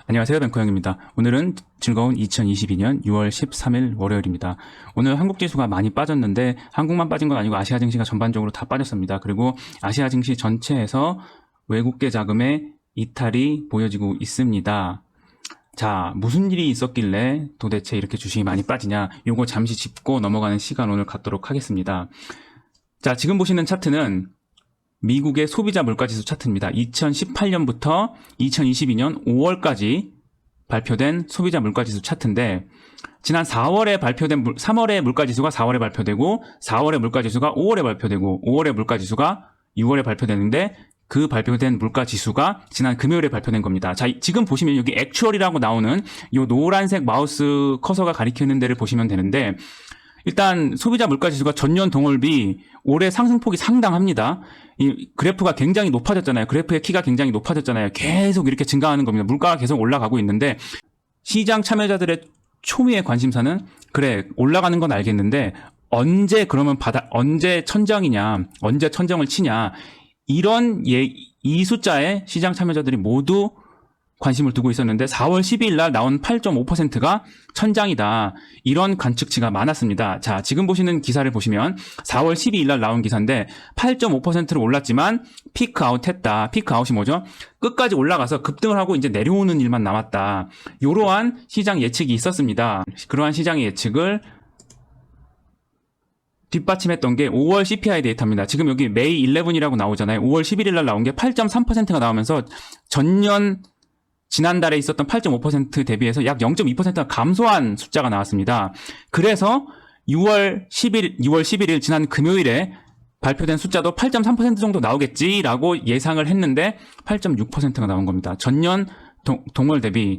안녕하세요. 뱅커형입니다. 오늘은 즐거운 2022년 6월 13일 월요일입니다. 오늘 한국 지수가 많이 빠졌는데 한국만 빠진 건 아니고 아시아 증시가 전반적으로 다 빠졌습니다. 그리고 아시아 증시 전체에서 외국계 자금의 이탈이 보여지고 있습니다. 자, 무슨 일이 있었길래 도대체 이렇게 주식이 많이 빠지냐? 요거 잠시 짚고 넘어가는 시간 오늘 갖도록 하겠습니다. 자, 지금 보시는 차트는 미국의 소비자 물가지수 차트입니다. 2018년부터 2022년 5월까지 발표된 소비자 물가지수 차트인데 지난 4월에 발표된 3월에 물가지수가 4월에 발표되고 4월에 물가지수가 5월에 발표되고 5월에 물가지수가 6월에 발표되는데 그 발표된 물가지수가 지난 금요일에 발표된 겁니다. 자, 지금 보시면 여기 액추얼이라고 나오는 이 노란색 마우스 커서가 가리키는 데를 보시면 되는데 일단 소비자 물가지수가 전년 동월비 올해 상승폭이 상당합니다. 이 그래프가 굉장히 높아졌잖아요. 그래프의 키가 굉장히 높아졌잖아요. 계속 이렇게 증가하는 겁니다. 물가가 계속 올라가고 있는데 시장 참여자들의 초미의 관심사는 그래 올라가는 건 알겠는데 언제 그러면 언제 천정이냐, 언제 천정을 치냐 이런 이 숫자에 시장 참여자들이 모두 관심을 두고 있었는데 4월 12일 날 나온 8.5%가 천장이다. 이런 관측치가 많았습니다. 자, 지금 보시는 기사를 보시면 4월 12일 날 나온 기사인데 8.5%로 올랐지만 피크아웃 했다. 피크아웃이 뭐죠? 끝까지 올라가서 급등을 하고 이제 내려오는 일만 남았다. 이러한 시장 예측이 있었습니다. 그러한 시장의 예측을 뒷받침했던 게 5월 CPI 데이터입니다. 지금 여기 메이 11이라고 나오잖아요. 5월 11일 날 나온 게 8.3%가 나오면서 지난달에 있었던 8.5% 대비해서 약 0.2%가 감소한 숫자가 나왔습니다. 그래서 6월 11일 지난 금요일에 발표된 숫자도 8.3% 정도 나오겠지라고 예상을 했는데 8.6%가 나온 겁니다. 전년 동월이면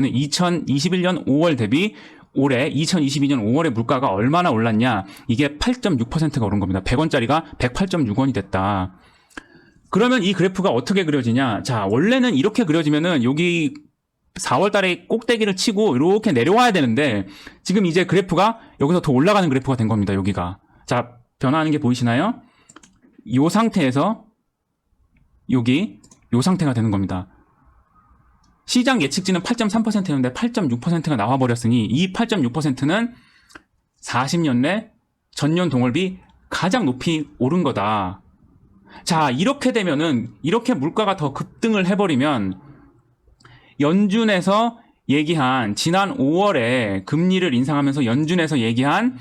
2021년 5월 대비 올해 2022년 5월에 물가가 얼마나 올랐냐? 이게 8.6%가 오른 겁니다. 100원짜리가 108.6원이 됐다. 그러면 이 그래프가 어떻게 그려지냐? 자, 원래는 이렇게 그려지면은 여기 4월 달에 꼭대기를 치고 이렇게 내려와야 되는데 지금 이제 그래프가 여기서 더 올라가는 그래프가 된 겁니다. 여기가. 자, 변화하는 게 보이시나요? 이 상태에서 여기 이 상태가 되는 겁니다. 시장 예측치는 8.3%였는데 8.6%가 나와버렸으니 이 8.6%는 40년 내 전년 동월비 가장 높이 오른 거다. 자, 이렇게 되면은 이렇게 물가가 더 급등을 해버리면 연준에서 얘기한 지난 5월에 금리를 인상하면서 연준에서 얘기한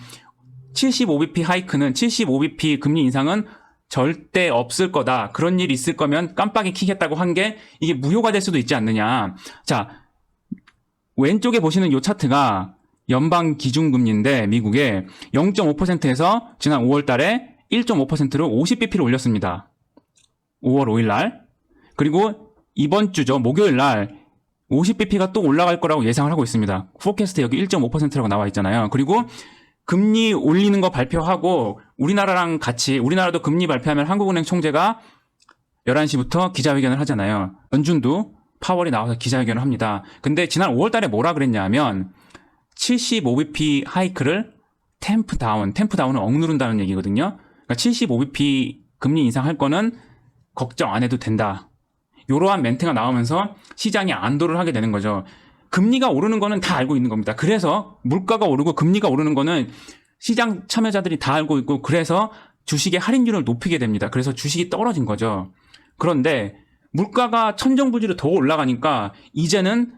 75bp 하이크는 75bp 금리 인상은 절대 없을 거다. 그런 일이 있을 거면 깜빡이 키겠다고 한 게 이게 무효가 될 수도 있지 않느냐. 자, 왼쪽에 보시는 이 차트가 연방 기준금리인데 미국의 0.5%에서 지난 5월 달에 1.5%로 50bp를 올렸습니다. 5월 5일 날. 그리고 이번 주죠. 목요일 날 50bp가 또 올라갈 거라고 예상을 하고 있습니다. 포캐스트 여기 1.5%라고 나와 있잖아요. 그리고 금리 올리는 거 발표하고 우리나라랑 같이 우리나라도 금리 발표하면 한국은행 총재가 11시부터 기자회견을 하잖아요. 연준도 파월이 나와서 기자회견을 합니다. 근데 지난 5월 달에 뭐라 그랬냐 하면 75bp 하이크를 템프 다운은 억누른다는 얘기거든요. 그러니까 75bp 금리 인상할 거는 걱정 안 해도 된다. 이러한 멘트가 나오면서 시장이 안도를 하게 되는 거죠. 금리가 오르는 거는 다 알고 있는 겁니다. 그래서 물가가 오르고 금리가 오르는 거는 시장 참여자들이 다 알고 있고 그래서 주식의 할인율을 높이게 됩니다. 그래서 주식이 떨어진 거죠. 그런데 물가가 천정부지로 더 올라가니까 이제는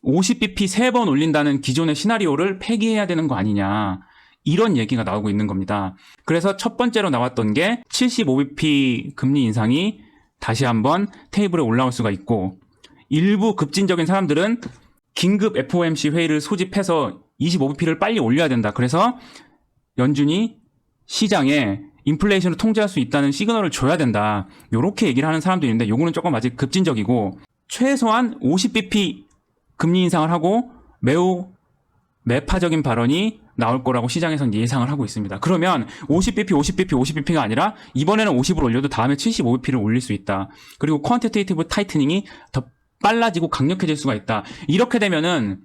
50bp 3번 올린다는 기존의 시나리오를 폐기해야 되는 거 아니냐. 이런 얘기가 나오고 있는 겁니다. 그래서 첫 번째로 나왔던 게 75bp 금리 인상이 다시 한번 테이블에 올라올 수가 있고 일부 급진적인 사람들은 긴급 FOMC 회의를 소집해서 25bp를 빨리 올려야 된다. 그래서 연준이 시장에 인플레이션을 통제할 수 있다는 시그널을 줘야 된다. 이렇게 얘기를 하는 사람도 있는데 요거는 조금 아직 급진적이고 최소한 50bp 금리 인상을 하고 매우 매파적인 발언이 나올 거라고 시장에서는 예상을 하고 있습니다. 그러면 50bp가 아니라 이번에는 50을 올려도 다음에 75bp를 올릴 수 있다. 그리고 퀀티테이티브 타이트닝이 더 빨라지고 강력해질 수가 있다. 이렇게 되면은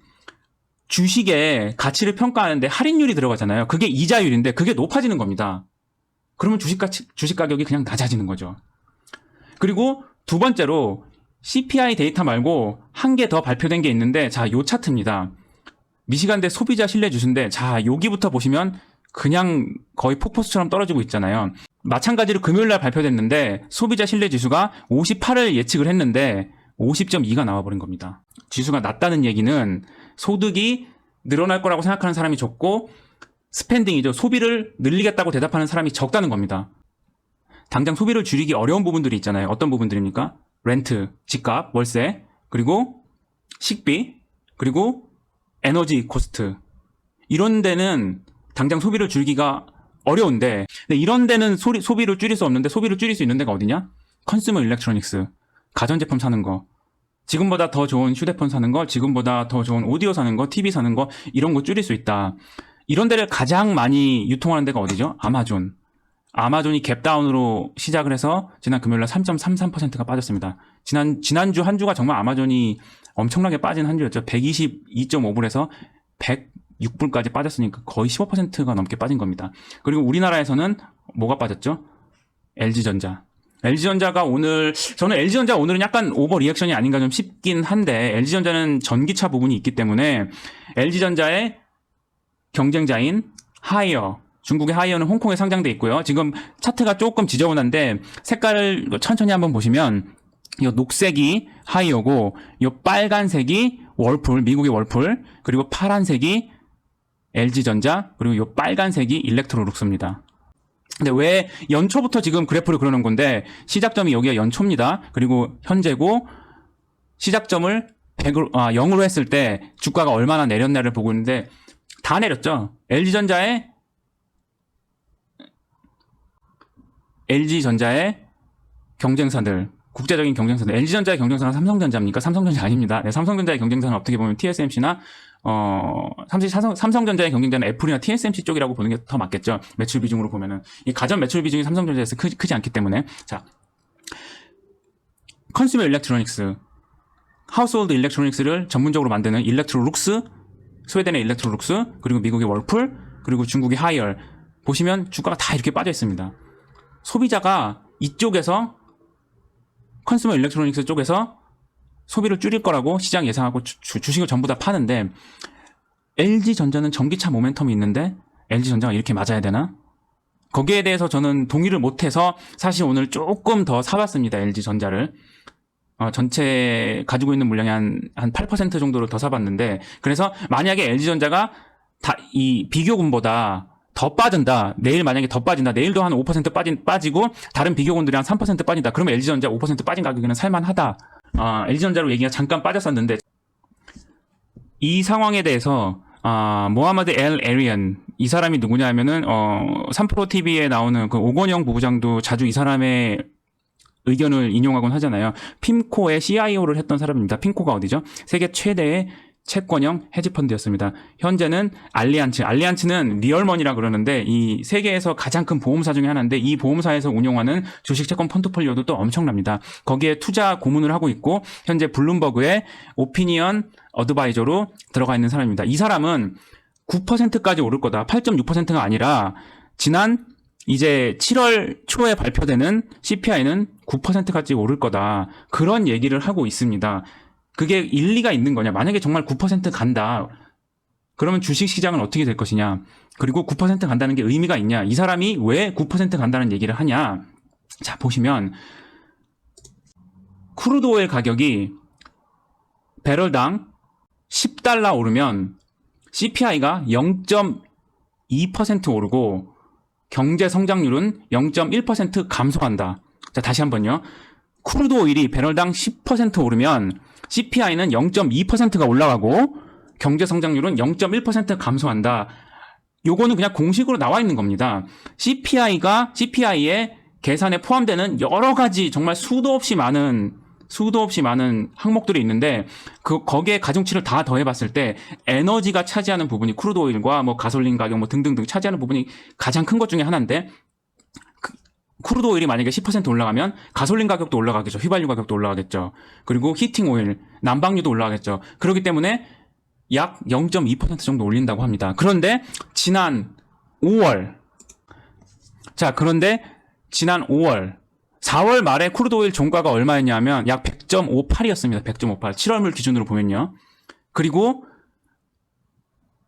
주식의 가치를 평가하는데 할인율이 들어가잖아요. 그게 이자율인데 그게 높아지는 겁니다. 그러면 주식 가격이 그냥 낮아지는 거죠. 그리고 두 번째로 CPI 데이터 말고 한 개 더 발표된 게 있는데, 자, 요 차트입니다. 미시간대 소비자 신뢰 지수인데, 자, 여기부터 보시면 그냥 거의 폭포수처럼 떨어지고 있잖아요. 마찬가지로 금요일날 발표됐는데 소비자 신뢰 지수가 58을 예측을 했는데 50.2가 나와버린 겁니다. 지수가 낮다는 얘기는 소득이 늘어날 거라고 생각하는 사람이 적고 스펜딩이죠. 소비를 늘리겠다고 대답하는 사람이 적다는 겁니다. 당장 소비를 줄이기 어려운 부분들이 있잖아요. 어떤 부분들입니까? 렌트, 집값, 월세, 그리고 식비, 그리고 에너지 코스트. 이런 데는 당장 소비를 줄이기가 어려운데, 근데 이런 데는 소비를 줄일 수 없는데 소비를 줄일 수 있는 데가 어디냐? 컨슈머 일렉트로닉스, 가전제품 사는 거, 지금보다 더 좋은 휴대폰 사는 거, 지금보다 더 좋은 오디오 사는 거, TV 사는 거, 이런 거 줄일 수 있다. 이런 데를 가장 많이 유통하는 데가 어디죠? 아마존. 아마존이 갭다운으로 시작을 해서 지난 금요일날 3.33%가 빠졌습니다. 지난주 한 주가 정말 아마존이 엄청나게 빠진 한 주였죠. 122.5불에서 106불까지 빠졌으니까 거의 15%가 넘게 빠진 겁니다. 그리고 우리나라에서는 뭐가 빠졌죠? LG전자. LG전자가 오늘, 저는 LG전자 오늘은 약간 오버 리액션이 아닌가 좀 싶긴 한데, LG전자는 전기차 부분이 있기 때문에 LG전자의 경쟁자인 하이어, 중국의 하이어는 홍콩에 상장돼 있고요. 지금 차트가 조금 지저분한데 색깔을 천천히 한번 보시면 이 녹색이 하이어고 이 빨간색이 월풀, 미국의 월풀, 그리고 파란색이 LG전자, 그리고 이 빨간색이 일렉트로룩스입니다. 근데 왜 연초부터 지금 그래프를 그려놓은 건데 시작점이 여기가 연초입니다. 그리고 현재고 시작점을 0으로 했을 때 주가가 얼마나 내렸나를 보고 있는데 다 내렸죠. LG전자의 경쟁사들, 국제적인 경쟁사들. LG전자의 경쟁사는 삼성전자입니까? 삼성전자 아닙니다. 네, 삼성전자의 경쟁사는 어떻게 보면 TSMC나 삼성전자의 경쟁자는 애플이나 TSMC 쪽이라고 보는 게 더 맞겠죠. 매출 비중으로 보면은 이 가전 매출 비중이 삼성전자에서 크지 않기 때문에. 자, 컨슈머 일렉트로닉스, 하우스홀드 일렉트로닉스를 전문적으로 만드는 일렉트로룩스, 스웨덴의 일렉트로룩스, 그리고 미국의 월풀, 그리고 중국의 하이얼 보시면 주가가 다 이렇게 빠져 있습니다. 소비자가 이쪽에서 컨슈머 일렉트로닉스 쪽에서 소비를 줄일 거라고 시장 예상하고 주식을 전부 다 파는데 LG전자는 전기차 모멘텀이 있는데 LG전자가 이렇게 맞아야 되나? 거기에 대해서 저는 동의를 못해서 사실 오늘 조금 더 사봤습니다. LG전자를. 전체 가지고 있는 물량이 한 8% 정도를 더 사봤는데, 그래서 만약에 LG전자가 이 비교군보다 더 빠진다. 내일 만약에 더 빠진다. 내일도 한 5% 빠지고 다른 비교군들이 한 3% 빠진다. 그러면 LG전자 5% 빠진 가격에는 살만하다. LG전자로 얘기가 잠깐 빠졌었는데 이 상황에 대해서 모하마드 엘 에리안, 이 사람이 누구냐 하면은 3프로TV에 나오는 그 오건영 부부장도 자주 이 사람의 의견을 인용하곤 하잖아요. 핌코의 CIO를 했던 사람입니다. 핌코가 어디죠? 세계 최대의 채권형 헤지펀드였습니다. 현재는 알리안츠는 리얼머니라 그러는데 이 세계에서 가장 큰 보험사 중에 하나인데 이 보험사에서 운용하는 주식 채권 펀드폴리오도 또 엄청납니다. 거기에 투자 고문을 하고 있고 현재 블룸버그의 오피니언 어드바이저로 들어가 있는 사람입니다. 이 사람은 9%까지 오를 거다. 8.6%가 아니라 지난 이제 7월 초에 발표되는 CPI는 9%까지 오를 거다. 그런 얘기를 하고 있습니다. 그게 일리가 있는 거냐? 만약에 정말 9% 간다. 그러면 주식시장은 어떻게 될 것이냐? 그리고 9% 간다는 게 의미가 있냐? 이 사람이 왜 9% 간다는 얘기를 하냐? 자, 보시면 크루드 오일 가격이 배럴당 $10 오르면 CPI가 0.2% 오르고 경제 성장률은 0.1% 감소한다. 자, 다시 한번요. 크루드 오일이 배럴당 10% 오르면 CPI는 0.2%가 올라가고 경제 성장률은 0.1% 감소한다. 요거는 그냥 공식으로 나와 있는 겁니다. CPI에 계산에 포함되는 여러 가지 정말 수도 없이 많은 항목들이 있는데 거기에 가중치를 다 더해봤을 때 에너지가 차지하는 부분이 크루드 오일과 뭐 가솔린 가격 뭐 등등등 차지하는 부분이 가장 큰 것 중에 하나인데 크루드 오일이 만약에 10% 올라가면 가솔린 가격도 올라가겠죠. 휘발유 가격도 올라가겠죠. 그리고 히팅 오일, 난방유도 올라가겠죠. 그렇기 때문에 약 0.2% 정도 올린다고 합니다. 그런데 지난 5월 4월 말에 크루드 오일 종가가 얼마였냐면 약 100.58이었습니다. 100.58. 7월물 기준으로 보면요. 그리고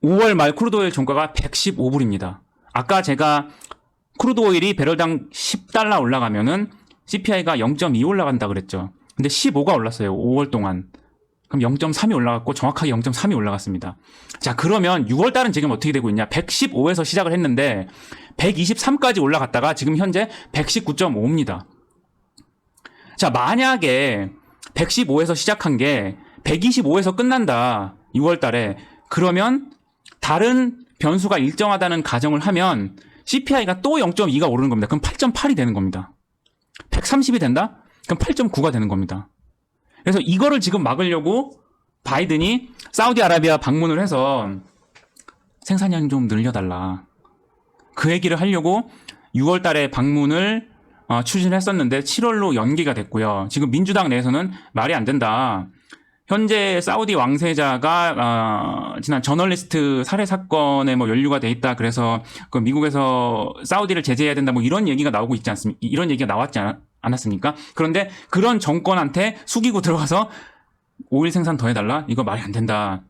5월 말 크루드 오일 종가가 115불입니다. 아까 제가 크루드 오일이 배럴당 10달러 올라가면은 CPI가 0.2 올라간다 그랬죠. 근데 15가 올랐어요. 5월 동안. 그럼 0.3이 올라갔고 정확하게 0.3이 올라갔습니다. 자, 그러면 6월 달은 지금 어떻게 되고 있냐? 115에서 시작을 했는데 123까지 올라갔다가 지금 현재 119.5입니다. 자, 만약에 115에서 시작한 게 125에서 끝난다. 6월 달에. 그러면 다른 변수가 일정하다는 가정을 하면 CPI가 또 0.2가 오르는 겁니다. 그럼 8.8이 되는 겁니다. 130이 된다? 그럼 8.9가 되는 겁니다. 그래서 이거를 지금 막으려고 바이든이 사우디아라비아 방문을 해서 생산량 좀 늘려달라. 그 얘기를 하려고 6월 달에 방문을 추진했었는데 7월로 연기가 됐고요. 지금 민주당 내에서는 말이 안 된다. 현재 사우디 왕세자가 지난 저널리스트 살해 사건에 뭐 연루가 돼 있다. 그래서 그 미국에서 사우디를 제재해야 된다. 뭐 이런 얘기가 나오고 있지 않습니까? 이런 얘기가 나왔지 않았습니까? 그런데 그런 정권한테 숙이고 들어가서 오일 생산 더 해달라? 이거 말이 안 된다.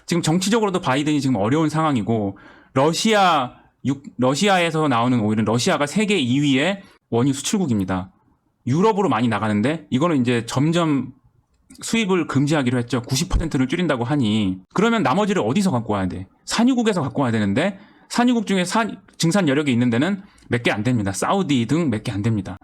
지금 정치적으로도 바이든이 지금 어려운 상황이고 러시아에서 나오는 오일은 러시아가 세계 2위의 원유 수출국입니다. 유럽으로 많이 나가는데 이거는 이제 점점 수입을 금지하기로 했죠. 90%를 줄인다고 하니 그러면 나머지를 어디서 갖고 와야 돼? 산유국에서 갖고 와야 되는데 산유국 중에 증산 여력이 있는 데는 몇 개 안 됩니다. 사우디 등 몇 개 안 됩니다.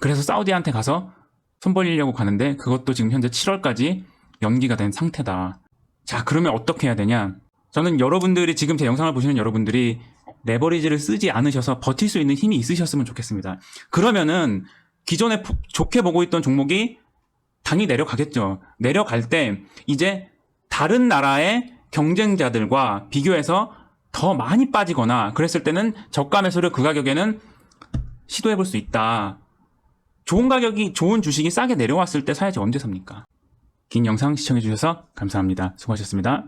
그래서 사우디한테 가서 손 벌리려고 가는데 그것도 지금 현재 7월까지 연기가 된 상태다. 자, 그러면 어떻게 해야 되냐? 저는 여러분들이 지금 제 영상을 보시는 여러분들이 레버리지를 쓰지 않으셔서 버틸 수 있는 힘이 있으셨으면 좋겠습니다. 그러면은 기존에 좋게 보고 있던 종목이 당연히 내려가겠죠. 내려갈 때 이제 다른 나라의 경쟁자들과 비교해서 더 많이 빠지거나 그랬을 때는 저가 매수를 그 가격에는 시도해 볼 수 있다. 좋은 주식이 싸게 내려왔을 때 사야지 언제 삽니까? 긴 영상 시청해 주셔서 감사합니다. 수고하셨습니다.